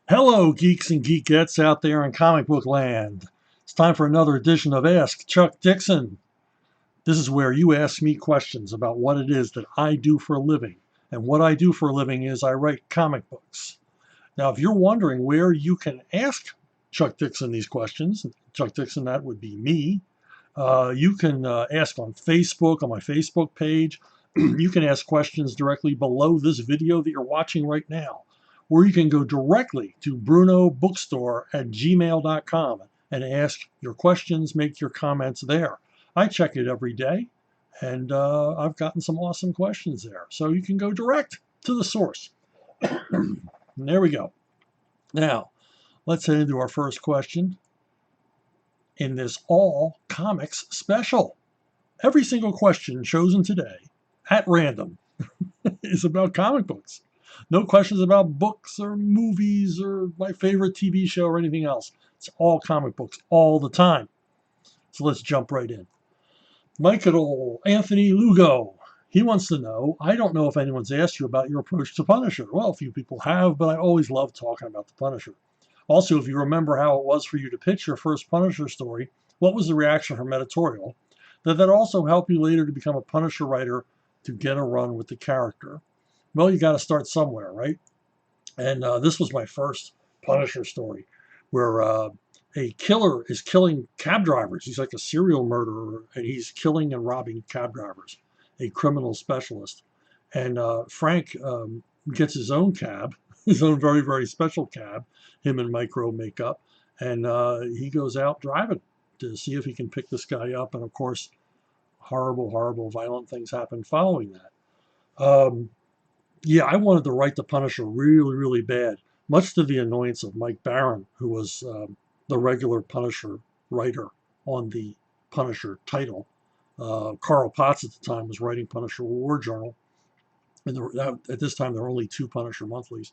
Hello, geeks and geekettes out there in comic book land. It's time for another edition of Ask Chuck Dixon. This is where you ask me questions about what it is that I do for a living. And what I do for a living is I write comic books. Now, if you're wondering where you can ask Chuck Dixon these questions, Chuck Dixon, that would be me, you can ask on Facebook, on my Facebook page. You can ask questions directly below this video that you're watching right now. Or you can go directly to brunobookstore@gmail.com and ask your questions, make your comments there. I check it every day, and I've gotten some awesome questions there. So you can go direct to the source. And there we go. Now, let's head into our first question in this all comics special. Every single question chosen today at random is about comic books. No questions about books or movies or my favorite TV show or anything else. It's all comic books all the time. So let's jump right in. Michael Anthony Lugo. He wants to know, I don't know if anyone's asked you about your approach to Punisher. Well, a few people have, but I always love talking about the Punisher. Also, if you remember how it was for you to pitch your first Punisher story, what was the reaction from editorial? That also helped you later to become a Punisher writer to get a run with the character. Well, you got to start somewhere, right? And this was my first Punisher story where a killer is killing cab drivers. He's like a serial murderer, and he's killing and robbing cab drivers, a criminal specialist. And Frank gets his own cab, his own very, very special cab, him and Micro make up, and he goes out driving to see if he can pick this guy up. And of course, horrible, horrible, violent things happen following that. Yeah, I wanted to write the Punisher really, really bad, much to the annoyance of Mike Baron, who was the regular Punisher writer on the Punisher title. Carl Potts at the time was writing Punisher War Journal, and at this time there were only two Punisher monthlies.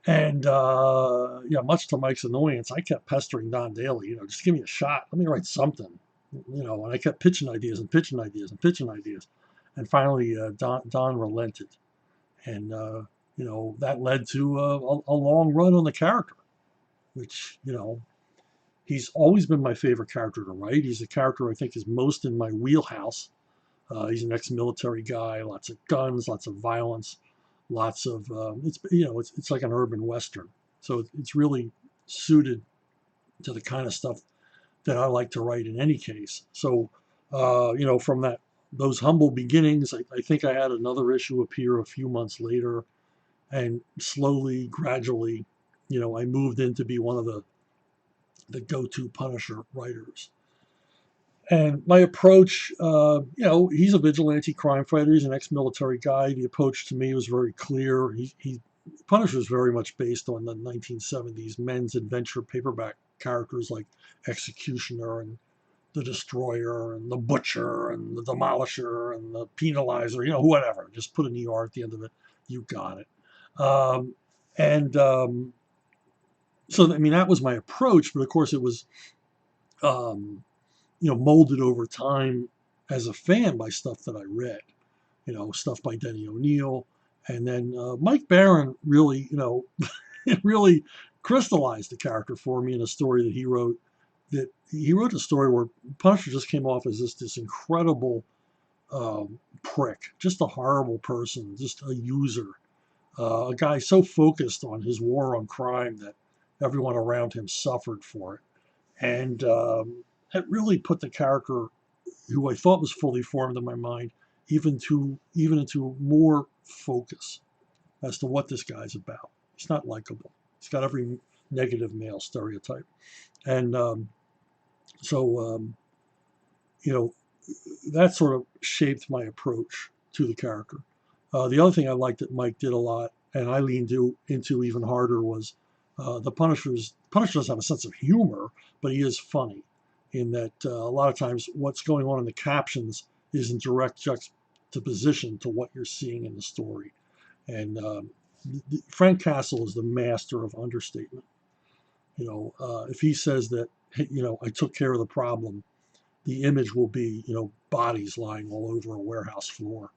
And yeah, much to Mike's annoyance, I kept pestering Don Daly, just give me a shot. Let me write something, and I kept pitching ideas and pitching ideas and pitching ideas. And finally, Don relented. And, that led to a long run on the character, which, he's always been my favorite character to write. He's a character I think is most in my wheelhouse. He's an ex-military guy, lots of guns, lots of violence, lots of, it's like an urban Western. So it's really suited to the kind of stuff that I like to write in any case. So, from those humble beginnings, I think I had another issue appear a few months later, and slowly, gradually, I moved in to be one of the go-to Punisher writers. And my approach, he's a vigilante crime fighter. He's an ex-military guy. The approach to me was very clear. Punisher is very much based on the 1970s men's adventure paperback characters like Executioner and the Destroyer and the Butcher and the Demolisher and the Penalizer, whatever. Just put an ER at the end of it. You got it. And so, that was my approach. But of course, it was, molded over time as a fan by stuff that I read, stuff by Denny O'Neil. And then Mike Baron really, it really crystallized the character for me in a story that he wrote. That he wrote a story where Punisher just came off as this incredible prick, just a horrible person, just a user, a guy so focused on his war on crime that everyone around him suffered for it. And it really put the character, who I thought was fully formed in my mind, even into more focus as to what this guy's about. He's not likable. He's got every negative male stereotype. And so, that sort of shaped my approach to the character. The other thing I liked that Mike did a lot, and I leaned into even harder, was the Punisher doesn't have a sense of humor, but he is funny in that a lot of times what's going on in the captions is in direct juxtaposition to what you're seeing in the story. And Frank Castle is the master of understatement. If he says that, I took care of the problem, the image will be, bodies lying all over a warehouse floor,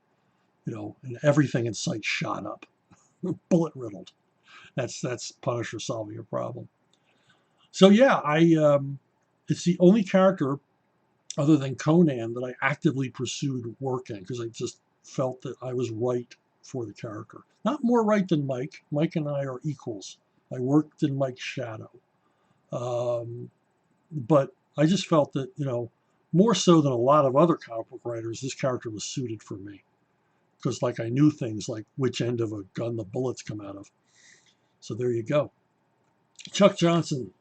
and everything in sight shot up, bullet riddled. That's Punisher solving a problem. So yeah, it's the only character other than Conan that I actively pursued work in because I just felt that I was right for the character. Not more right than Mike. Mike and I are equals. I worked in Mike's shadow. Um, but I just felt that, more so than a lot of other comic book writers, this character was suited for me. Because like I knew things like which end of a gun the bullets come out of. So there you go. Chuck Johnson.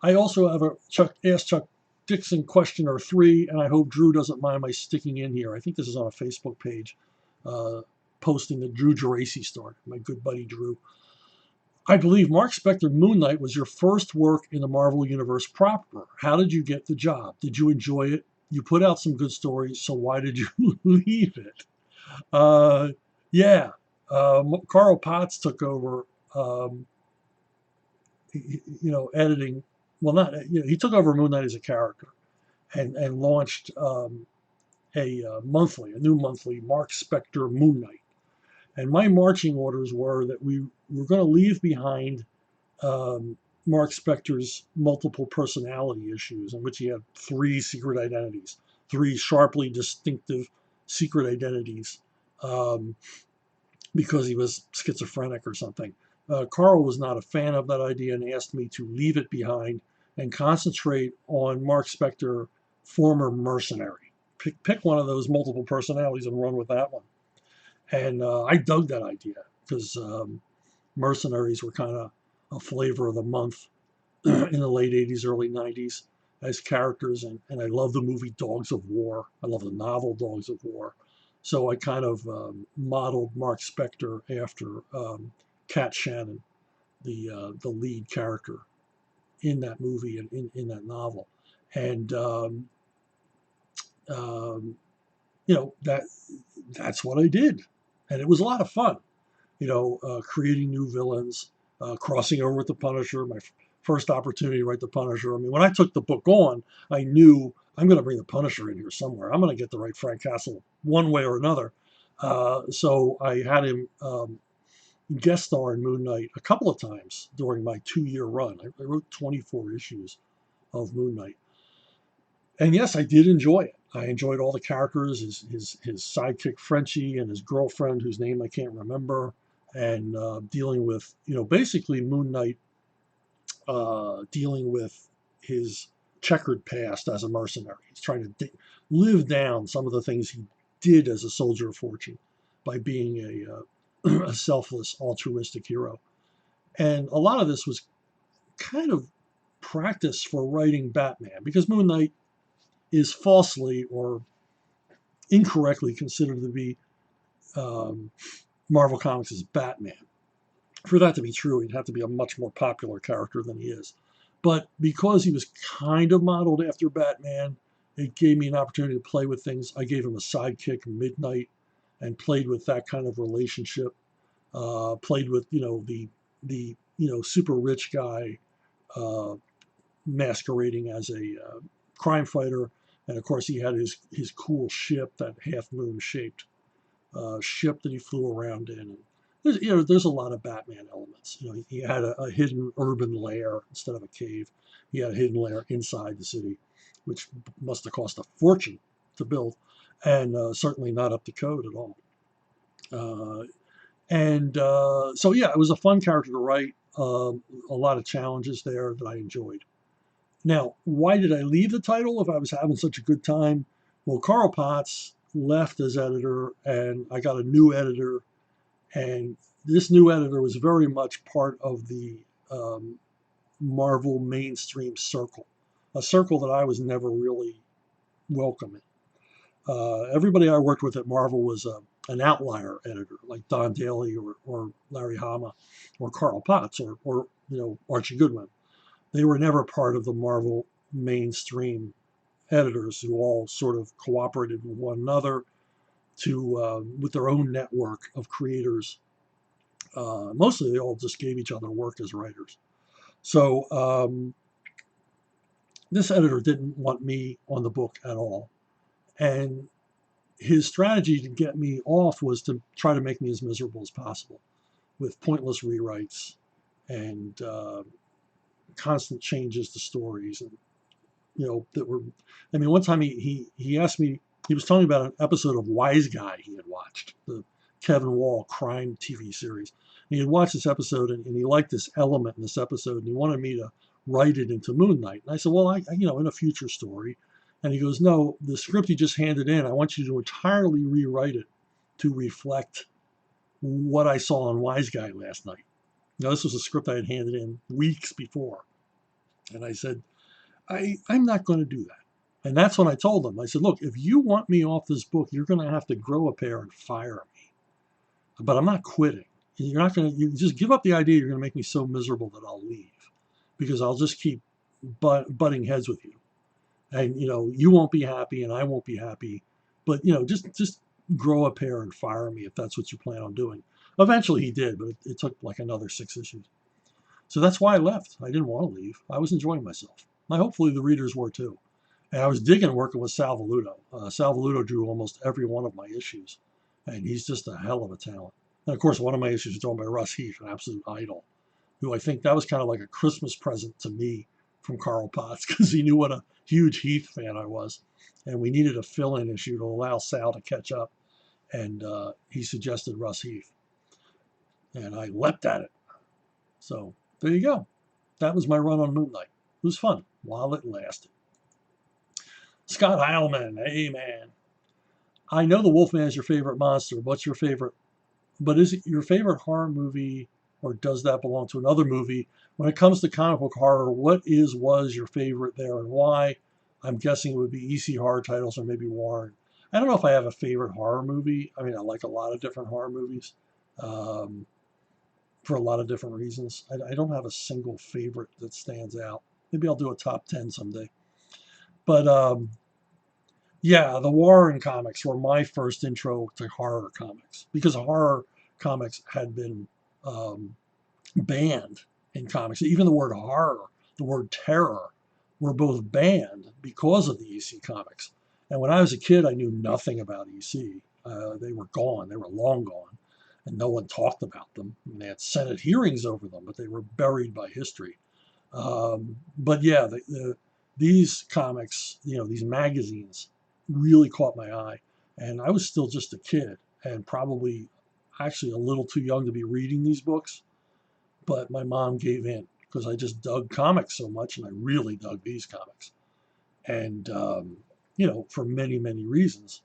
I also have a Chuck Dixon question or three, and I hope Drew doesn't mind my sticking in here. I think this is on a Facebook page, uh, posting the Drew Geraci story. My good buddy Drew. I believe Mark Spector Moon Knight was your first work in the Marvel Universe proper. How did you get the job? Did you enjoy it? You put out some good stories, so why did you leave it? Uh, yeah, Carl Potts took over, um, editing. Well, not he took over Moon Knight as a character and launched a new monthly, Mark Spector Moon Knight. And my marching orders were that we were going to leave behind um, Mark Spector's multiple personality issues, in which he had three secret identities, three sharply distinctive secret identities, um, because he was schizophrenic or something. Carl was not a fan of that idea and asked me to leave it behind and concentrate on Mark Spector, former mercenary. Pick one of those multiple personalities and run with that one. And I dug that idea because mercenaries were kind of a flavor of the month in the late 80s, early 90s as characters. And I love the movie Dogs of War. I love the novel Dogs of War. So I kind of modeled Mark Spector after Kat Shannon, the lead character in that movie and in that novel. And, um, that's what I did. And it was a lot of fun, creating new villains, crossing over with the Punisher, my first opportunity to write the Punisher. I mean, when I took the book on, I knew I'm going to bring the Punisher in here somewhere. I'm going to get the right Frank Castle one way or another. So I had him guest star in Moon Knight a couple of times during my 2-year run. I wrote 24 issues of Moon Knight. And yes, I did enjoy it. I enjoyed all the characters, his sidekick Frenchie and his girlfriend, whose name I can't remember, and dealing with, basically Moon Knight dealing with his checkered past as a mercenary. He's trying to live down some of the things he did as a soldier of fortune by being a selfless, altruistic hero. And a lot of this was kind of practice for writing Batman because Moon Knight is falsely or incorrectly considered to be um, Marvel Comics' Batman. For that to be true, he'd have to be a much more popular character than he is. But because he was kind of modeled after Batman, it gave me an opportunity to play with things. I gave him a sidekick, Midnight, and played with that kind of relationship. Played with the super rich guy uh, masquerading as a crime fighter, and of course he had his cool ship, that half moon shaped ship that he flew around in. And there's a lot of Batman elements. He had a hidden urban lair instead of a cave. He had a hidden lair inside the city, which must have cost a fortune to build, and certainly not up to code at all. So yeah, it was a fun character to write. A lot of challenges there that I enjoyed. Now, why did I leave the title if I was having such a good time? Well, Carl Potts left as editor, and I got a new editor, and this new editor was very much part of the um, Marvel mainstream circle, a circle that I was never really welcome in. Everybody I worked with at Marvel was an outlier editor, like Don Daly or Larry Hama or Carl Potts or Archie Goodwin. They were never part of the Marvel mainstream editors who all sort of cooperated with one another with their own network of creators. Mostly they all just gave each other work as writers. So this editor didn't want me on the book at all. And his strategy to get me off was to try to make me as miserable as possible, with pointless rewrites and constant changes to stories, and that were. I mean, one time he asked me. He was telling me about an episode of Wise Guy he had watched, the Kevin Wall crime TV series. And he had watched this episode, and he liked this element in this episode, and he wanted me to write it into Moon Knight. And I said, well, in a future story. And he goes, no, the script you just handed in, I want you to entirely rewrite it to reflect what I saw on Wise Guy last night. Now, this was a script I had handed in weeks before. And I said, I'm not going to do that. And that's when I told him, I said, look, if you want me off this book, you're going to have to grow a pair and fire me. But I'm not quitting. You're not going to, you just give up the idea you're going to make me so miserable that I'll leave, because I'll just keep butting heads with you. And, you won't be happy and I won't be happy. But, just grow a pair and fire me if that's what you plan on doing. Eventually he did, but it took like another 6 issues. So that's why I left. I didn't want to leave. I was enjoying myself. Hopefully the readers were too. And I was digging working with Sal Velluto. Sal Velluto drew almost every one of my issues, and he's just a hell of a talent. And of course, one of my issues was drawn by Russ Heath, an absolute idol, who I think that was kind of like a Christmas present to me from Carl Potts, because he knew what a huge Heath fan I was. And we needed a fill-in issue to allow Sal to catch up, and he suggested Russ Heath. And I leapt at it. So there you go. That was my run on Moon Knight. It was fun while it lasted. Scott Heilman, hey man. I know the Wolfman is your favorite monster. What's your favorite? But is it your favorite horror movie, or does that belong to another movie? When it comes to comic book horror, what was your favorite there and why? I'm guessing it would be EC horror titles or maybe Warren. I don't know if I have a favorite horror movie. I mean, I like a lot of different horror movies for a lot of different reasons. I don't have a single favorite that stands out. Maybe I'll do a top 10 someday. But yeah, the Warren comics were my first intro to horror comics, because horror comics had been banned in comics. Even the word horror, the word terror, were both banned because of the EC comics. And when I was a kid, I knew nothing about EC. They were gone. They were long gone. And no one talked about them. I mean, they had Senate hearings over them, but they were buried by history. But yeah, these comics, these magazines really caught my eye. And I was still just a kid, and probably actually a little too young to be reading these books. But my mom gave in because I just dug comics so much, and I really dug these comics. And, for many, many reasons,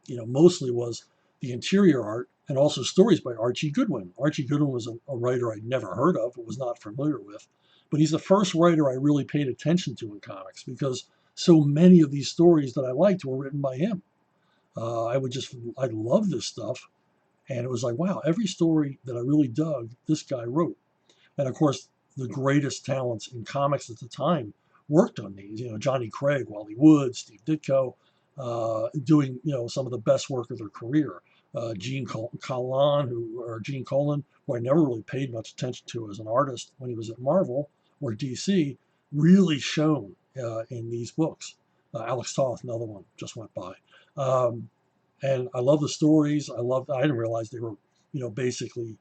mostly was the interior art and also stories by Archie Goodwin. Archie Goodwin was a writer I'd never heard of, was not familiar with. But he's the first writer I really paid attention to in comics, because so many of these stories that I liked were written by him. I love this stuff. And it was like, wow, every story that I really dug, this guy wrote. And of course, the greatest talents in comics at the time worked on these. Johnny Craig, Wally Wood, Steve Ditko, doing some of the best work of their career. Gene Colan, who I never really paid much attention to as an artist when he was at Marvel or DC, really shone in these books. Alex Toth, another one, just went by. And I love the stories. I didn't realize they were, basically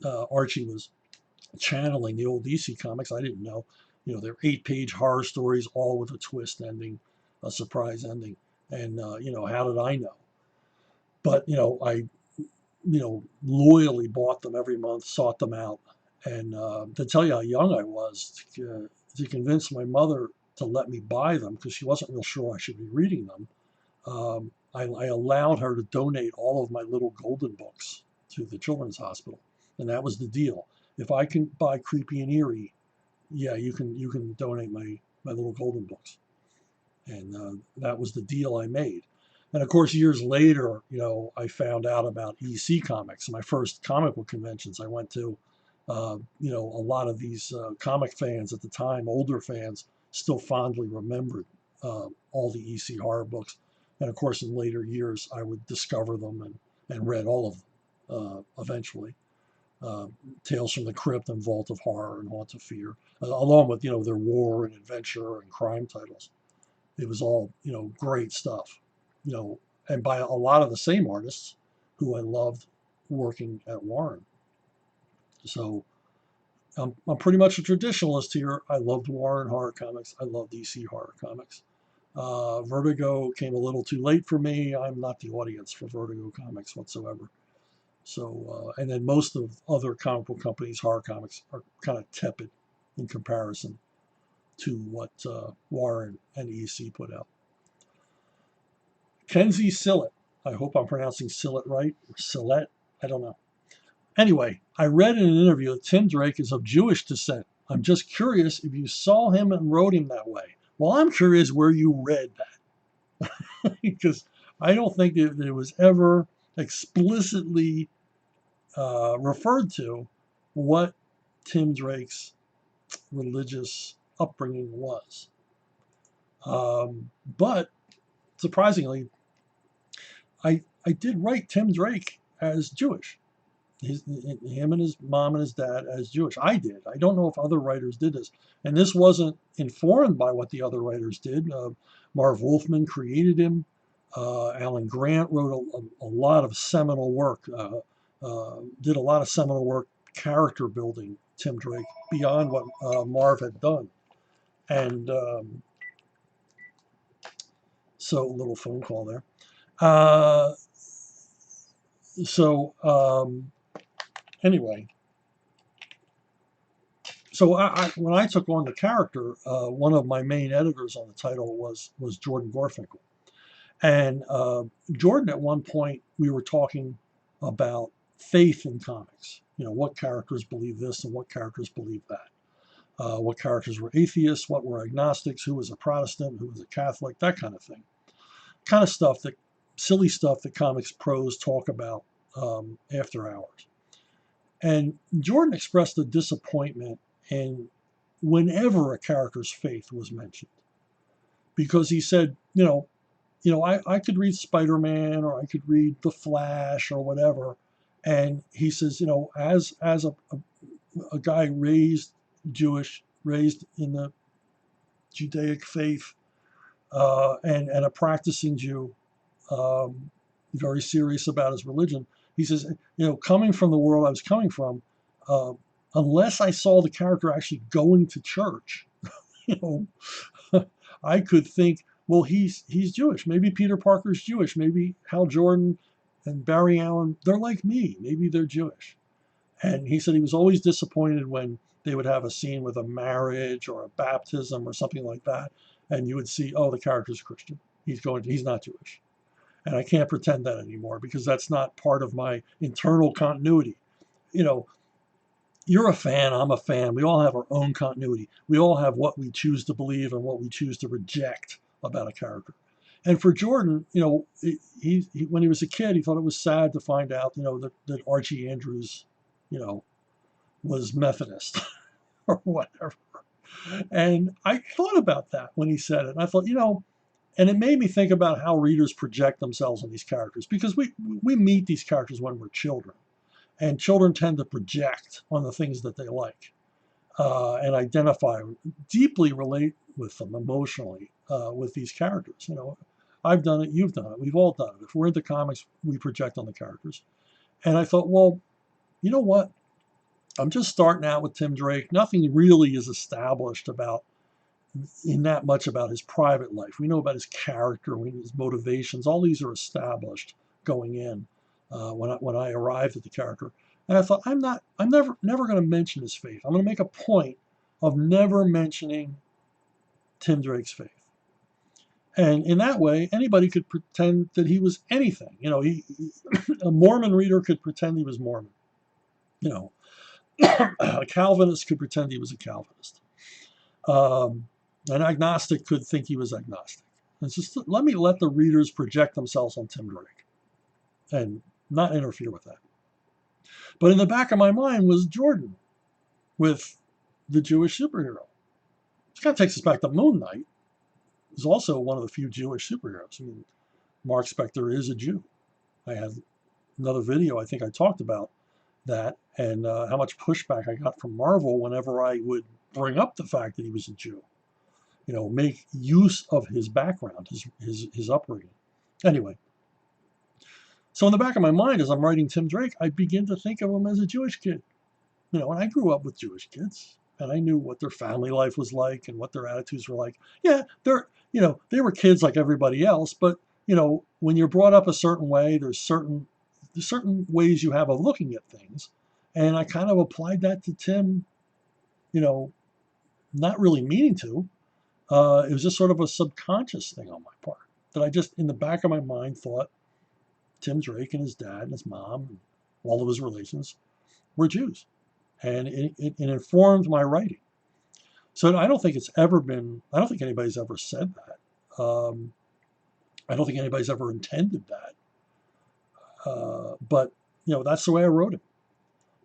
Archie was channeling the old DC comics. I didn't know. They're 8-page horror stories, all with a twist ending, a surprise ending. And, how did I know? But, I, loyally bought them every month, sought them out. And to tell you how young I was, to convince my mother to let me buy them, because she wasn't real sure I should be reading them, I allowed her to donate all of my little golden books to the children's hospital. And that was the deal. If I can buy Creepy and Eerie, yeah, you can donate my little golden books. And that was the deal I made. And of course, years later, I found out about EC Comics. My first comic book conventions I went to, a lot of these comic fans at the time, older fans, still fondly remembered all the EC horror books. And of course, in later years, I would discover them and read all of them eventually. Tales from the Crypt and Vault of Horror and Haunt of Fear, along with, their war and adventure and crime titles. It was all, great stuff, and by a lot of the same artists who I loved working at Warren. So I'm pretty much a traditionalist here. I loved Warren horror comics. I love DC horror comics. Vertigo came a little too late for me. I'm not the audience for Vertigo comics whatsoever. So, and then most of other comic book companies' horror comics are kind of tepid in comparison to what Warren and EC put out. Kenzie Sillett. I hope I'm pronouncing Sillett right. Or Sillett. I don't know. Anyway, I read in an interview that Tim Drake is of Jewish descent. I'm just curious if you saw him and wrote him that way. Well, I'm curious where you read that. Because I don't think that it was ever explicitly referred to what Tim Drake's religious upbringing was. But surprisingly, I did write Tim Drake as Jewish. Him and his mom and his dad as Jewish. I did. I don't know if other writers did this. And this wasn't informed by what the other writers did. Marv Wolfman created him. Alan Grant wrote a lot of seminal work, did a lot of seminal work character building Tim Drake beyond what Marv had done. And so, a little phone call there. Anyway, so when I took on the character, one of my main editors on the title was Jordan Gorfinkel. And Jordan, at one point, we were talking about faith in comics. You know, what characters believe this and what characters believe that. What characters were atheists, what were agnostics, who was a Protestant, who was a Catholic, that kind of thing. Kind of stuff, that silly stuff that comics pros talk about after hours. And Jordan expressed a disappointment in whenever a character's faith was mentioned, because he said, I could read Spider-Man or I could read The Flash or whatever, and he says, as a guy raised Jewish, raised in the Judaic faith, and a practicing Jew, very serious about his religion. He says, coming from the world I was coming from, unless I saw the character actually going to church, I could think, well, he's Jewish. Maybe Peter Parker's Jewish. Maybe Hal Jordan and Barry Allen, they're like me. Maybe they're Jewish. And he said he was always disappointed when they would have a scene with a marriage or a baptism or something like that, and you would see, oh, the character's Christian. He's not Jewish. And I can't pretend that anymore because that's not part of my internal continuity. You're a fan, I'm a fan. We all have our own continuity. We all have what we choose to believe and what we choose to reject about a character. And for Jordan, he when he was a kid, he thought it was sad to find out, that Archie Andrews, was Methodist or whatever. And I thought about that when he said it. And I thought, and it made me think about how readers project themselves on these characters, because we meet these characters when we're children, and children tend to project on the things that they like, and identify, deeply relate with them emotionally, with these characters. I've done it, you've done it, we've all done it. If we're into comics, we project on the characters. And I thought, well, you know what? I'm just starting out with Tim Drake. Nothing really is established about his private life. We know about his character, his motivations. All these are established going in when I arrived at the character. And I thought, I'm never going to mention his faith. I'm going to make a point of never mentioning Tim Drake's faith. And in that way, anybody could pretend that he was anything. A Mormon reader could pretend he was Mormon. A Calvinist could pretend he was a Calvinist. An agnostic could think he was agnostic. It's just, let the readers project themselves on Tim Drake and not interfere with that. But in the back of my mind was Jordan with the Jewish superhero. This kind of takes us back to Moon Knight. He's also one of the few Jewish superheroes. I mean, Mark Spector is a Jew. I had another video, I think I talked about that, and how much pushback I got from Marvel whenever I would bring up the fact that he was a Jew. Make use of his background, his upbringing. Anyway, so in the back of my mind, as I'm writing Tim Drake, I begin to think of him as a Jewish kid. And I grew up with Jewish kids, and I knew what their family life was like and what their attitudes were like. Yeah, they were kids like everybody else, but when you're brought up a certain way, there's certain ways you have of looking at things, and I kind of applied that to Tim, you know, not really meaning to. It was just sort of a subconscious thing on my part that I just, in the back of my mind, thought Tim Drake and his dad and his mom and all of his relations were Jews, and it informed my writing. So I don't think it's ever been. I don't think anybody's ever said that. I don't think anybody's ever intended that. But that's the way I wrote it.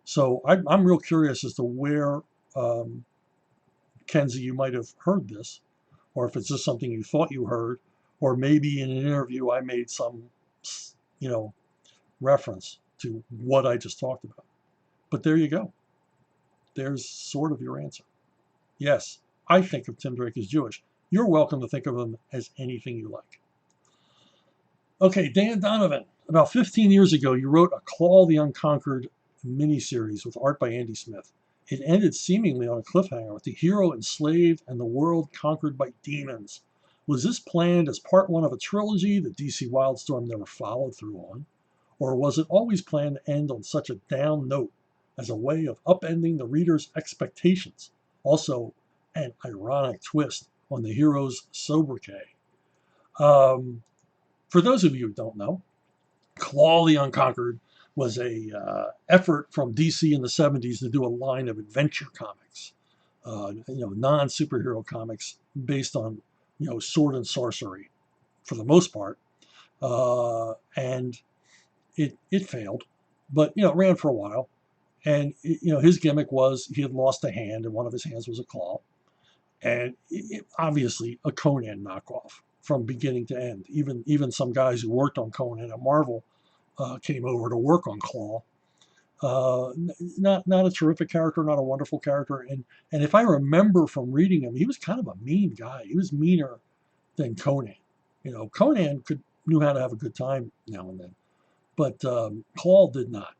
So I'm real curious as to where, Kenzie, you might have heard this, or if it's just something you thought you heard, or maybe in an interview I made some, reference to what I just talked about. But there you go. There's sort of your answer. Yes, I think of Tim Drake as Jewish. You're welcome to think of him as anything you like. Okay, Dan Donovan. About 15 years ago, you wrote a Claw the Unconquered miniseries with art by Andy Smith. It ended seemingly on a cliffhanger with the hero enslaved and the world conquered by demons. Was this planned as part one of a trilogy that DC Wildstorm never followed through on? Or was it always planned to end on such a down note as a way of upending the reader's expectations? Also, an ironic twist on the hero's sobriquet. For those of you who don't know, Claw the Unconquered was a effort from DC in the 70s to do a line of adventure comics, non-superhero comics based on, sword and sorcery for the most part. And it failed, but, it ran for a while. And, his gimmick was he had lost a hand and one of his hands was a claw. And obviously a Conan knockoff from beginning to end. Even some guys who worked on Conan at Marvel came over to work on Claw. Not a terrific character, not a wonderful character, and if I remember from reading him, he was kind of a mean guy. He was meaner than Conan. Conan knew how to have a good time now and then, but Claw did not.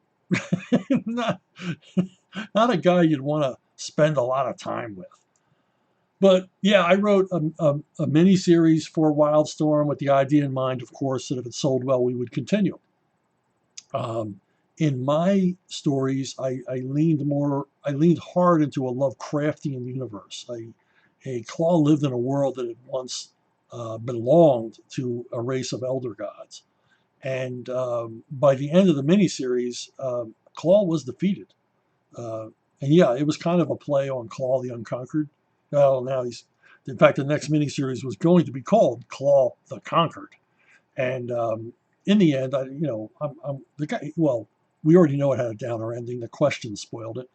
not not a guy you'd want to spend a lot of time with. But yeah, I wrote a mini series for Wildstorm with the idea in mind, of course, that if it sold well, we would continue. In my stories, I leaned hard into a Lovecraftian universe. A Claw lived in a world that had once belonged to a race of elder gods. And by the end of the miniseries, Claw was defeated. And yeah, it was kind of a play on Claw the Unconquered. Well, now in fact, the next miniseries was going to be called Claw the Conquered. And in the end, I'm the guy. Well, we already know it had a downer ending. The question spoiled it.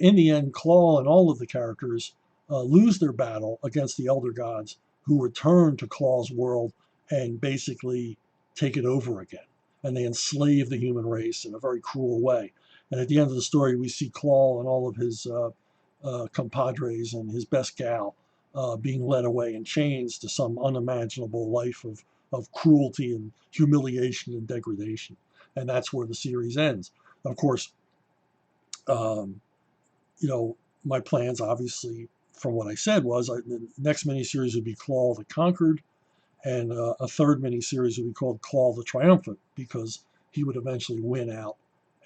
In the end, Claw and all of the characters lose their battle against the Elder Gods, who return to Claw's world and basically take it over again. And they enslave the human race in a very cruel way. And at the end of the story, we see Claw and all of his compadres and his best gal being led away in chains to some unimaginable life of cruelty and humiliation and degradation. And that's where the series ends. Of course, my plans, obviously, from what I said, was the next miniseries would be Claw the Conquered, and a third miniseries would be called Claw the Triumphant, because he would eventually win out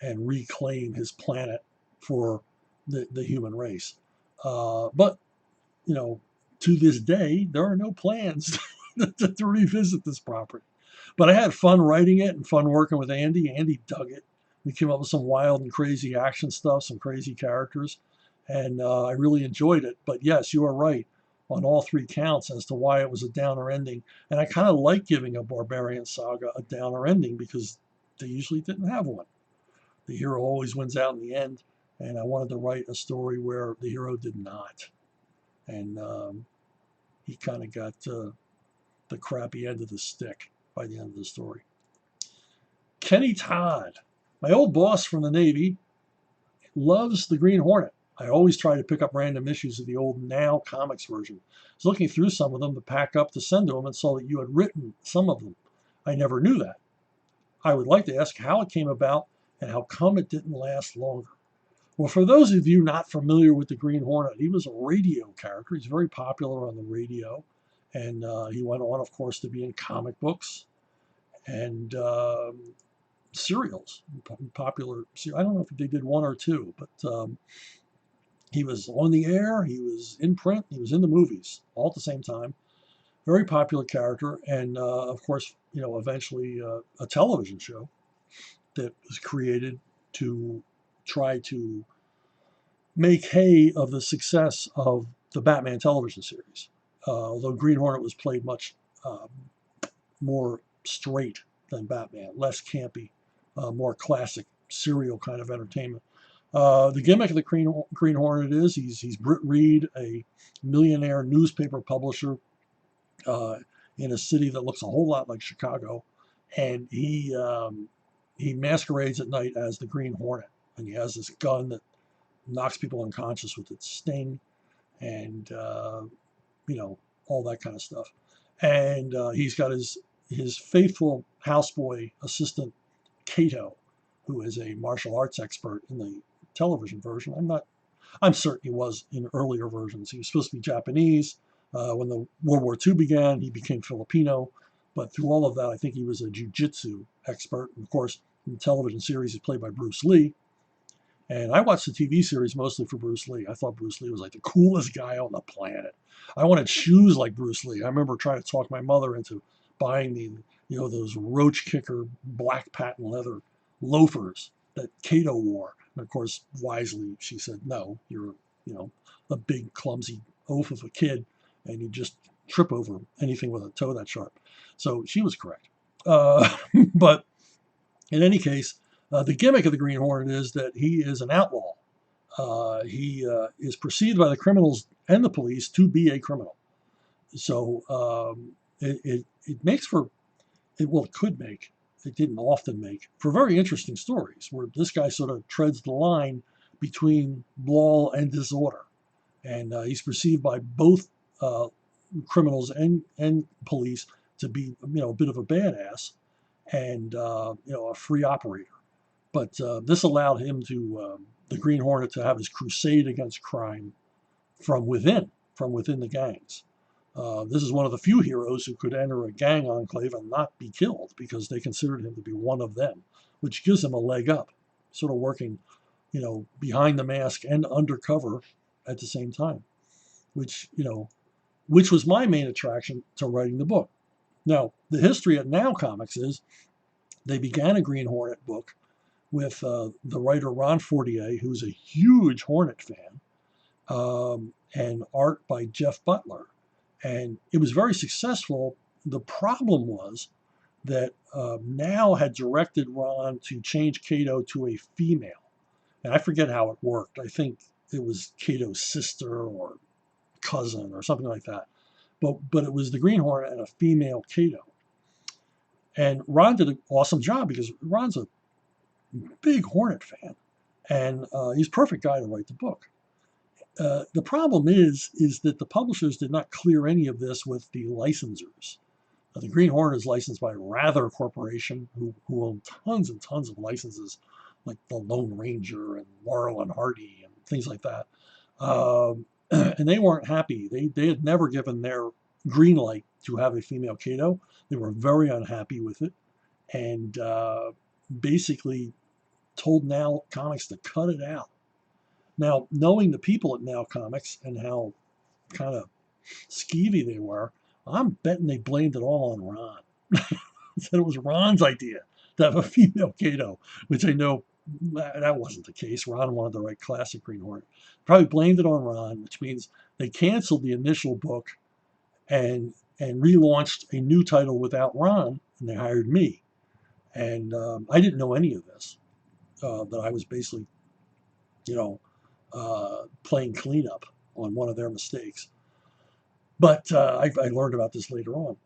and reclaim his planet for the human race. But, to this day, there are no plans to revisit this property. But I had fun writing it and fun working with Andy. Andy dug it. We came up with some wild and crazy action stuff, some crazy characters, and I really enjoyed it. But yes, you are right on all three counts as to why it was a downer ending. And I kind of like giving a Barbarian saga a downer ending because they usually didn't have one. The hero always wins out in the end, and I wanted to write a story where the hero did not. And he kind of got the crappy end of the stick by the end of the story. Kenny Todd, my old boss from the Navy, loves the Green Hornet. I always try to pick up random issues of the old Now Comics version. I was looking through some of them to pack up to send to him and saw that you had written some of them. I never knew that. I would like to ask how it came about and how come it didn't last longer. Well, for those of you not familiar with the Green Hornet, he was a radio character. He's very popular on the radio. And he went on, of course, to be in comic books and serials, popular. I don't know if they did one or two, but he was on the air, he was in print, he was in the movies all at the same time. Very popular character, and of course, eventually a television show that was created to try to make hay of the success of the Batman television series. Although Green Hornet was played much um, more straight than Batman, less campy, more classic serial kind of entertainment. The gimmick of the Green Hornet is he's Britt Reed, a millionaire newspaper publisher uh, in a city that looks a whole lot like Chicago, and he masquerades at night as the Green Hornet, and he has this gun that knocks people unconscious with its sting, and all that kind of stuff. And he's got his faithful houseboy assistant Kato, who is a martial arts expert in the television version. I'm certain he was in earlier versions. He was supposed to be Japanese. When the World War II began, he became Filipino. But through all of that, I think he was a jiu-jitsu expert. And of course, in the television series, he's played by Bruce Lee. And I watched the TV series mostly for Bruce Lee. I thought Bruce Lee was like the coolest guy on the planet. I wanted shoes like Bruce Lee. I remember trying to talk my mother into buying those roach kicker black patent leather loafers that Kato wore. And of course, wisely, she said, no, you're, a big, clumsy oaf of a kid, and you just trip over anything with a toe that sharp. So she was correct. But in any case, the gimmick of the Green Hornet is that he is an outlaw. He is perceived by the criminals and the police to be a criminal. So it makes for, it could make, it didn't often make, for very interesting stories where this guy sort of treads the line between law and disorder. And he's perceived by both criminals and police to be, a bit of a badass and, a free operator. But this allowed him the Green Hornet, to have his crusade against crime from within the gangs. This is one of the few heroes who could enter a gang enclave and not be killed because they considered him to be one of them, which gives him a leg up, sort of working, behind the mask and undercover at the same time, which was my main attraction to writing the book. Now, the history at Now Comics is they began a Green Hornet book with the writer Ron Fortier, who's a huge Hornet fan, and art by Jeff Butler. And it was very successful. The problem was that Now had directed Ron to change Kato to a female. And I forget how it worked. I think it was Kato's sister or cousin or something like that. But it was the Green Hornet and a female Kato. And Ron did an awesome job because Ron's a big Hornet fan, and he's a perfect guy to write the book. The problem is that the publishers did not clear any of this with the licensors. The Green Hornet is licensed by Rather Corporation, who own tons and tons of licenses, like the Lone Ranger and Laurel and Hardy and things like that. And they weren't happy. They had never given their green light to have a female Kato. They were very unhappy with it, and basically told Now Comics to cut it out. Now, knowing the people at Now Comics and how kind of skeevy they were, I'm betting they blamed it all on Ron. Said it was Ron's idea to have a female Kato, which I know that wasn't the case. Ron wanted to write classic Green Hornet. Probably blamed it on Ron, which means they canceled the initial book and relaunched a new title without Ron, and they hired me. And I didn't know any of this. That I was basically, playing cleanup on one of their mistakes. But I learned about this later on.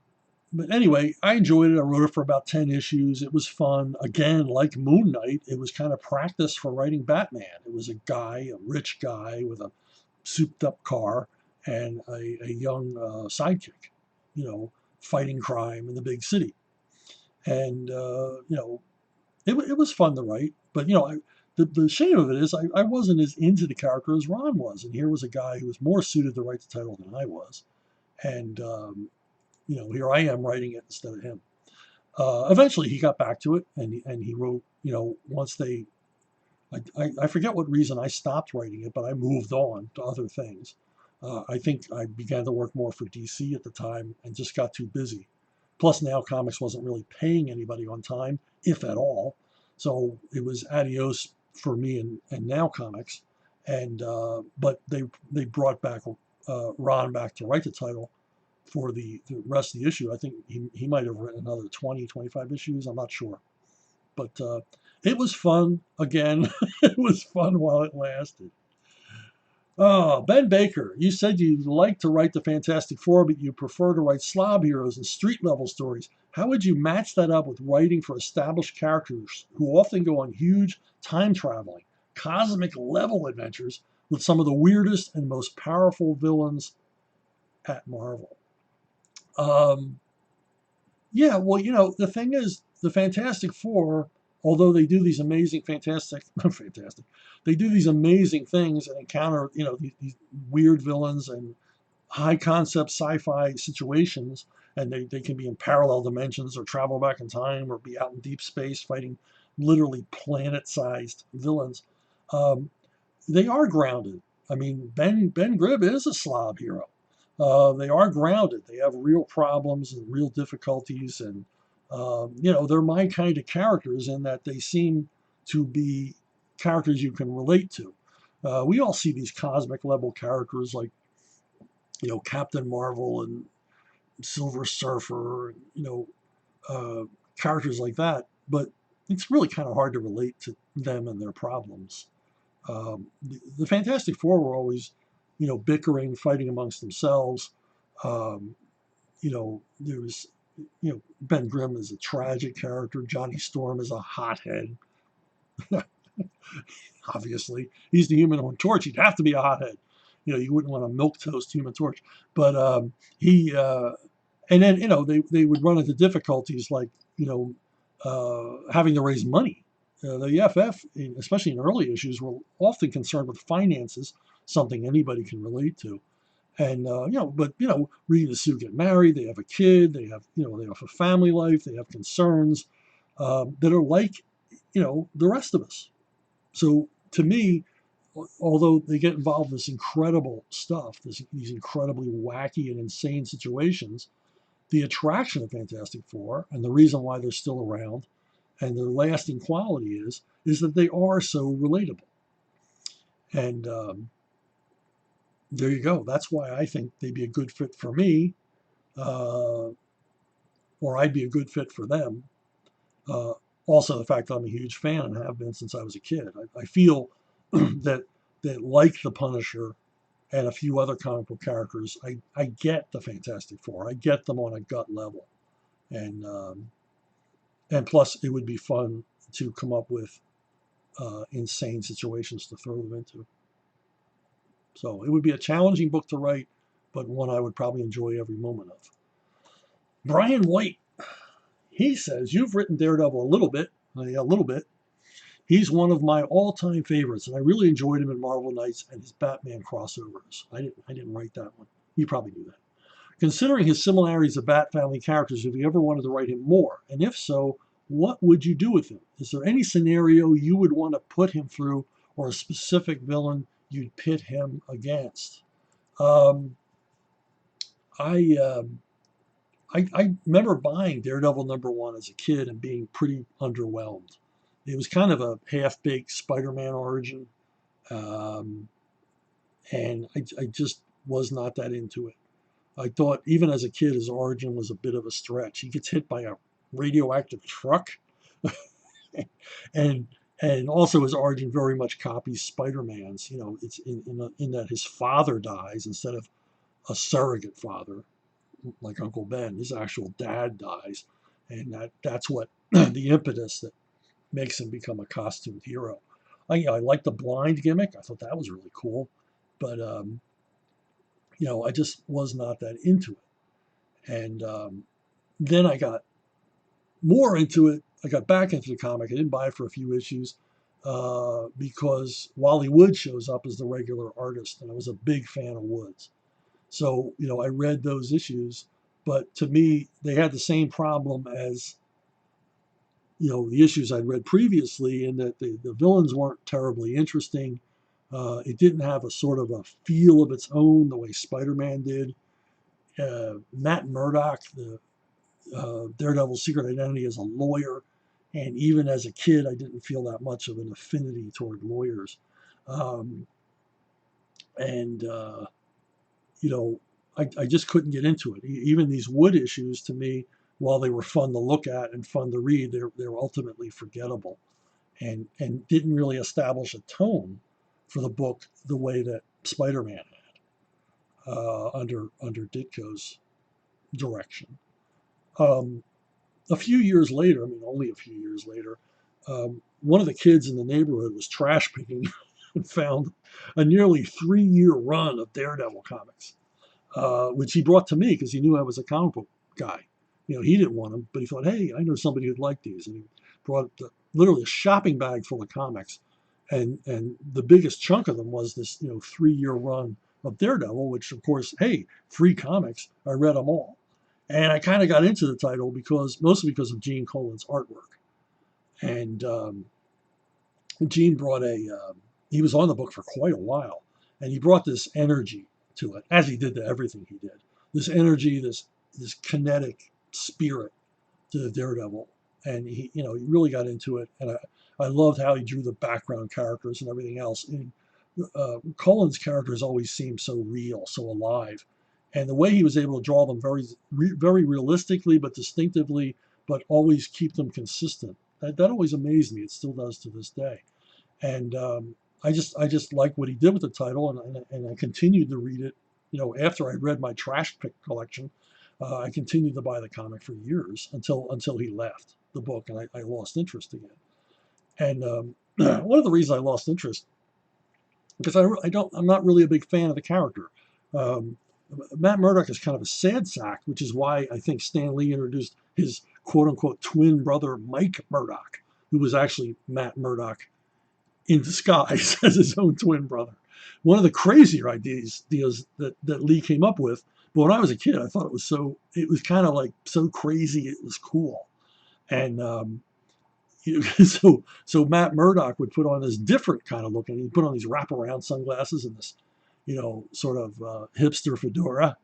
But anyway, I enjoyed it. I wrote it for about 10 issues. It was fun. Again, like Moon Knight, it was kind of practice for writing Batman. It was a rich guy with a souped up car and a young sidekick, fighting crime in the big city. And, it was fun to write. But, the shame of it is I wasn't as into the character as Ron was, and here was a guy who was more suited to write the title than I was, and here I am writing it instead of him. Eventually, he got back to it, and he wrote. Once they, I forget what reason I stopped writing it, but I moved on to other things. I think I began to work more for DC at the time and just got too busy. Plus, Now Comics wasn't really paying anybody on time, if at all. So it was adios for me and Now Comics. And but they brought back Ron back to write the title for the rest of the issue. I think he might have written another 20, 25 issues. I'm not sure. But it was fun. Again, it was fun while it lasted. Oh, Ben Baker, you said you like to write the Fantastic Four, but you prefer to write slob heroes and street level stories. How would you match that up with writing for established characters who often go on huge time traveling, cosmic level adventures with some of the weirdest and most powerful villains at Marvel? Um, yeah, well, the thing is, the Fantastic Four, although they do these amazing, fantastic, they do these amazing things and encounter, these weird villains and high concept sci-fi situations, and they can be in parallel dimensions or travel back in time or be out in deep space fighting literally planet-sized villains. Um, they are grounded. I mean, Ben Grimm is a slob hero. They are grounded. They have real problems and real difficulties, and they're my kind of characters in that they seem to be characters you can relate to. We all see these cosmic level characters like Captain Marvel and Silver Surfer, uh, characters like that, but it's really kind of hard to relate to them and their problems. The Fantastic Four were always, bickering, fighting amongst themselves. Um, there was, Ben Grimm is a tragic character. Johnny Storm is a hothead. Obviously, he's the Human Torch. He'd have to be a hothead. You wouldn't want a milk toast Human Torch. But he, and then they would run into difficulties like having to raise money. The FF, especially in early issues, were often concerned with finances, something anybody can relate to. And Reed and Sue get married. They have a kid. They have a family life. They have concerns that are like the rest of us. So to me, although they get involved in this incredible stuff, these incredibly wacky and insane situations, the attraction of Fantastic Four and the reason why they're still around and their lasting quality is that they are so relatable. And there you go. That's why I think they'd be a good fit for me, uh, or I'd be a good fit for them. Uh, Also, the fact that I'm a huge fan and have been since I was a kid. I feel that like the Punisher and a few other comic book characters, I get the Fantastic Four. I get them on a gut level, and plus it would be fun to come up with insane situations to throw them into. So it would be a challenging book to write, but one I would probably enjoy every moment of. Brian White, he says, you've written Daredevil a little bit. Yeah, a little bit. He's one of my all-time favorites, and I really enjoyed him in Marvel Knights and his Batman crossovers. I didn't write that one. You probably knew that. Considering his similarities to Bat family characters, have you ever wanted to write him more? And if so, what would you do with him? Is there any scenario you would want to put him through, or a specific villain you'd pit him against? Um, I, um, I remember buying Daredevil #1 as a kid and being pretty underwhelmed. It was kind of a half-baked Spider-Man origin, um, and I just was not that into it. I thought even as a kid his origin was a bit of a stretch. He gets hit by a radioactive truck, and also his origin very much copies Spider-Man's. It's in that his father dies instead of a surrogate father like Uncle Ben. His actual dad dies, and that's what the impetus that makes him become a costumed hero. I like the blind gimmick. I thought that was really cool, but I just was not that into it. And then I got more into it. I got back into the comic. I didn't buy it for a few issues, because Wally Wood shows up as the regular artist, and I was a big fan of Wood's. So, I read those issues, but to me, they had the same problem as, the issues I'd read previously, in that the villains weren't terribly interesting. It didn't have a sort of a feel of its own the way Spider-Man did. Matt Murdock, the Daredevil's secret identity, as a lawyer, and even as a kid, I didn't feel that much of an affinity toward lawyers. Um, and you know, I just couldn't get into it. Even these Wood issues, to me, while they were fun to look at and fun to read, they're ultimately forgettable, and didn't really establish a tone for the book the way that Spider-Man had, under Ditko's direction. Um, a few years later, I mean, only a few years later, one of the kids in the neighborhood was trash picking and found a nearly 3-year run of Daredevil comics, which he brought to me because he knew I was a comic book guy. He didn't want them, but he thought, hey, I know somebody who'd like these. And he brought literally a shopping bag full of comics. And the biggest chunk of them was this, 3-year run of Daredevil, which, of course, hey, free comics. I read them all. And I kind of got into the title mostly because of Gene Colan's artwork. And Gene brought he was on the book for quite a while, and he brought this energy to it, as he did to everything he did. This energy, this kinetic spirit to the Daredevil, and he really got into it. And I loved how he drew the background characters and everything else. And Colan's characters always seemed so real, so alive, and the way he was able to draw them very realistically, but distinctively, but always keep them consistent. That always amazed me. It still does to this day. And I just like what he did with the title, and I continued to read it. After I read my trash pick collection, I continued to buy the comic for years until he left the book, and I lost interest again. And one of the reasons I lost interest, because I'm not really a big fan of the character. Um, Matt Murdock is kind of a sad sack, which is why I think Stan Lee introduced his quote unquote twin brother, Mike Murdock, who was actually Matt Murdock in disguise as his own twin brother. One of the crazier ideas that Lee came up with. But when I was a kid, I thought it was kind of like so crazy, it was cool. And so Matt Murdock would put on this different kind of look, and he'd put on these wraparound sunglasses and this, sort of hipster fedora,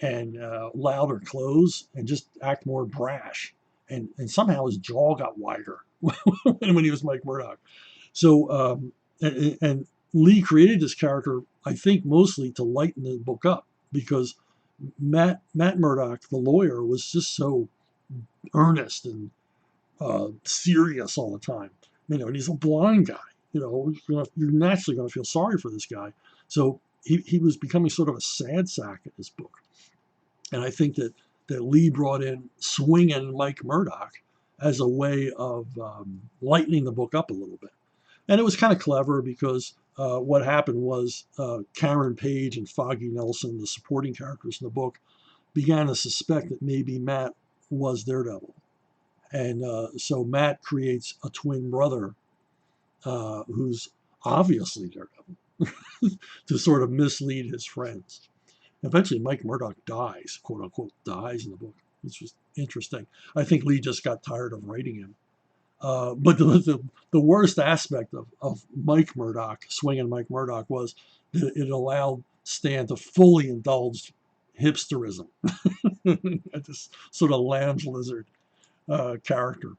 and louder clothes, and just act more brash. And somehow his jaw got wider when he was Mike Murdock. So, and Lee created this character, I think, mostly to lighten the book up, because Matt Murdock, the lawyer, was just so earnest and serious all the time. And he's a blind guy. You're naturally going to feel sorry for this guy. So he was becoming sort of a sad sack in this book. And I think that Lee brought in swinging Mike Murdock as a way of lightening the book up a little bit. And it was kind of clever because what happened was Karen Page and Foggy Nelson, the supporting characters in the book, began to suspect that maybe Matt was Daredevil. And so Matt creates a twin brother who's obviously Daredevil to sort of mislead his friends. Eventually, Mike Murdock dies, quote unquote, dies in the book, which was interesting. I think Lee just got tired of writing him. But the worst aspect of Mike Murdock, swinging Mike Murdock, was that it allowed Stan to fully indulge hipsterism. This sort of lounge lizard character,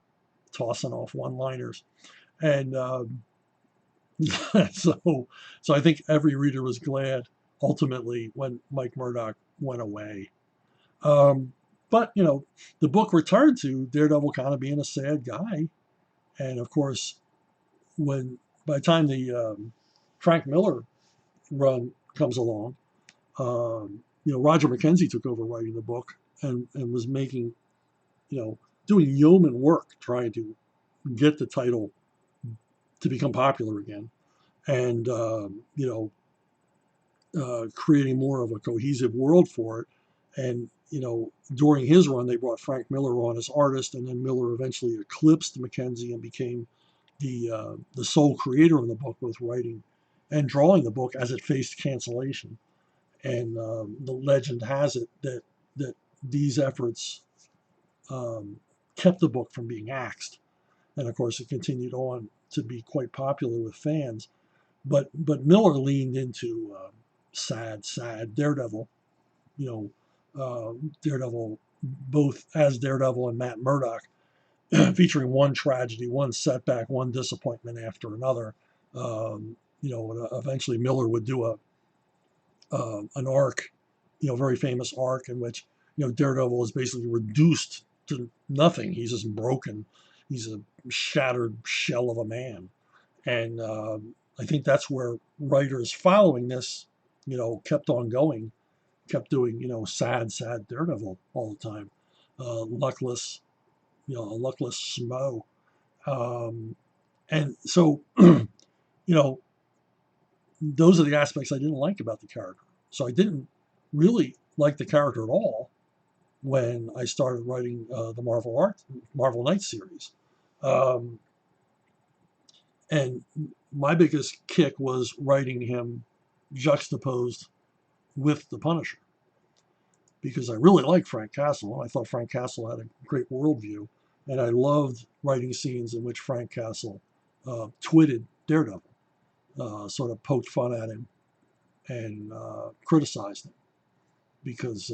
tossing off one-liners. And so I think every reader was glad ultimately when Mike Murdock went away. But the book returned to Daredevil kind of being a sad guy. And of course, by the time the Frank Miller run comes along, Roger McKenzie took over writing the book and was making, doing yeoman work trying to get the title to become popular again, and creating more of a cohesive world for it. And during his run, they brought Frank Miller on as artist, and then Miller eventually eclipsed McKenzie and became the sole creator of the book was writing and drawing the book as it faced cancellation. And the legend has it that these efforts kept the book from being axed. And of course, it continued on to be quite popular with fans. But Miller leaned into sad Daredevil. You Daredevil, both as Daredevil and Matt Murdock, featuring one tragedy, one setback, one disappointment after another. Eventually Miller would do an arc, very famous arc in which Daredevil is basically reduced to nothing. He's just broken. He's a shattered shell of a man, and I think that's where writers following this, kept on going, kept doing, sad Daredevil all the time, luckless, a luckless schmo, and so those are the aspects I didn't like about the character. So I didn't really like the character at all when I started writing the Marvel Knights series. Um, and my biggest kick was writing him juxtaposed with the Punisher, because I really liked Frank Castle. I thought Frank Castle had a great worldview, and I loved writing scenes in which Frank Castle twitted Daredevil, sort of poked fun at him and criticized him, because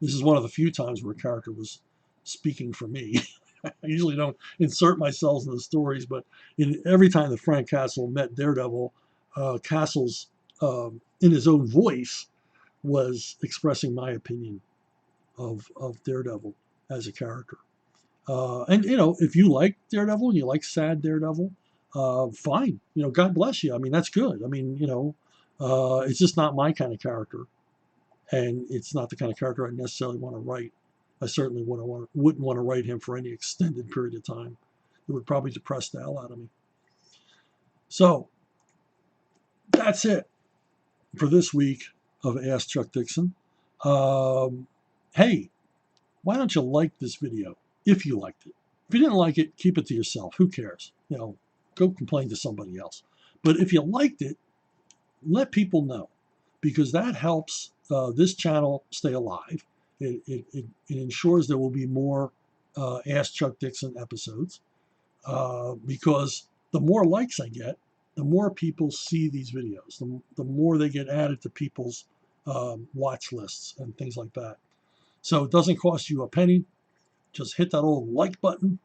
this is one of the few times where a character was speaking for me. I usually don't insert myself in the stories, but every time that Frank Castle met Daredevil, Castle's, in his own voice, was expressing my opinion of Daredevil as a character. And if you like Daredevil and you like sad Daredevil, fine. God bless you. I mean, that's good. I mean, it's just not my kind of character, and it's not the kind of character I necessarily want to write. I certainly wouldn't want to write him for any extended period of time. It would probably depress the hell out of me. So that's it for this week of Ask Chuck Dixon. Hey, why don't you like this video if you liked it? If you didn't like it, keep it to yourself. Who cares? Go complain to somebody else. But if you liked it, let people know, because that helps this channel stay alive. It ensures there will be more Ask Chuck Dixon episodes, because the more likes I get, the more people see these videos, the more they get added to people's watch lists and things like that. So it doesn't cost you a penny. Just hit that old like button,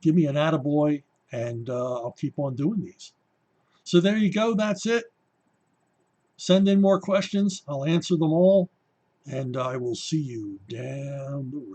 give me an attaboy, and I'll keep on doing these. So there you go. That's it. Send in more questions. I'll answer them all. And I will see you down the road.